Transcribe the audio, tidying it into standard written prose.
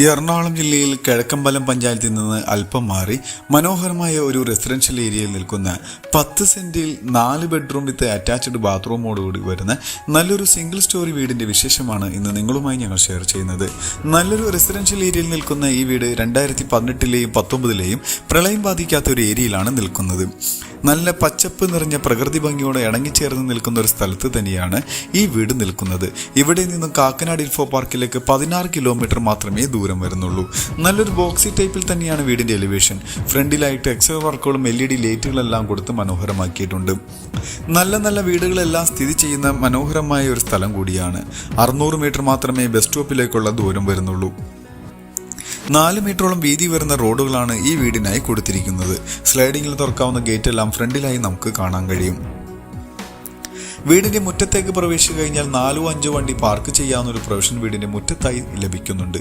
എറണാകുളം ജില്ലയിൽ കിഴക്കമ്പലം പഞ്ചായത്തിൽ നിന്ന് അല്പം മാറി മനോഹരമായ ഒരു റെസിഡൻഷ്യൽ ഏരിയയിൽ നിൽക്കുന്ന 10 സെന്റിൽ 4 ബെഡ്റൂം വിത്ത് അറ്റാച്ച്ഡ് ബാത്റൂമോടുകൂടി വരുന്ന നല്ലൊരു സിംഗിൾ സ്റ്റോറി വീടിന്റെ വിശേഷമാണ് ഇന്ന് നിങ്ങളുമായി ഞങ്ങൾ ഷെയർ ചെയ്യുന്നത്. നല്ലൊരു റെസിഡൻഷ്യൽ ഏരിയയിൽ നിൽക്കുന്ന ഈ വീട് 2018ലെയും 19ലെയും പ്രളയം ബാധിക്കാത്ത ഒരു ഏരിയയിലാണ് നിൽക്കുന്നത്. നല്ല പച്ചപ്പ് നിറഞ്ഞ പ്രകൃതി ഭംഗിയോടെ ഇണങ്ങിച്ചേർന്ന് നിൽക്കുന്ന ഒരു സ്ഥലത്ത് തന്നെയാണ് ഈ വീട് നിൽക്കുന്നത്. ഇവിടെ നിന്നും കാക്കനാട് ഇൻഫോ പാർക്കിലേക്ക് 16 കിലോമീറ്റർ മാത്രമേ ദൂരം വരുന്നുള്ളൂ. നല്ലൊരു ബോക്സി ടൈപ്പിൽ തന്നെയാണ് വീടിന്റെ എലിവേഷൻ. ഫ്രണ്ടിലായിട്ട് എക്സോ വർക്കുകളും LED ലൈറ്റുകളെല്ലാം കൊടുത്ത് മനോഹരമാക്കിയിട്ടുണ്ട്. നല്ല വീടുകളെല്ലാം സ്ഥിതി ചെയ്യുന്ന മനോഹരമായ ഒരു സ്ഥലം കൂടിയാണ്. 600 മീറ്റർ മാത്രമേ ബസ് സ്റ്റോപ്പിലേക്കുള്ള ദൂരം വരുന്നുള്ളൂ. 4 മീറ്ററോളം വീതി വരുന്ന റോഡുകളാണ് ഈ വീടിനായി കൊടുത്തിരിക്കുന്നത്. സ്ലൈഡിങ്ങിൽ തുറക്കാവുന്ന ഗേറ്റ് എല്ലാം ഫ്രണ്ടിലായി നമുക്ക് കാണാൻ കഴിയും. വീടിന്റെ മുറ്റത്തേക്ക് പ്രവേശിച്ചു കഴിഞ്ഞാൽ 4-5 വണ്ടി പാർക്ക് ചെയ്യാവുന്ന ഒരു പ്രൊവിഷൻ വീടിന്റെ മുറ്റത്തായി ലഭിക്കുന്നുണ്ട്.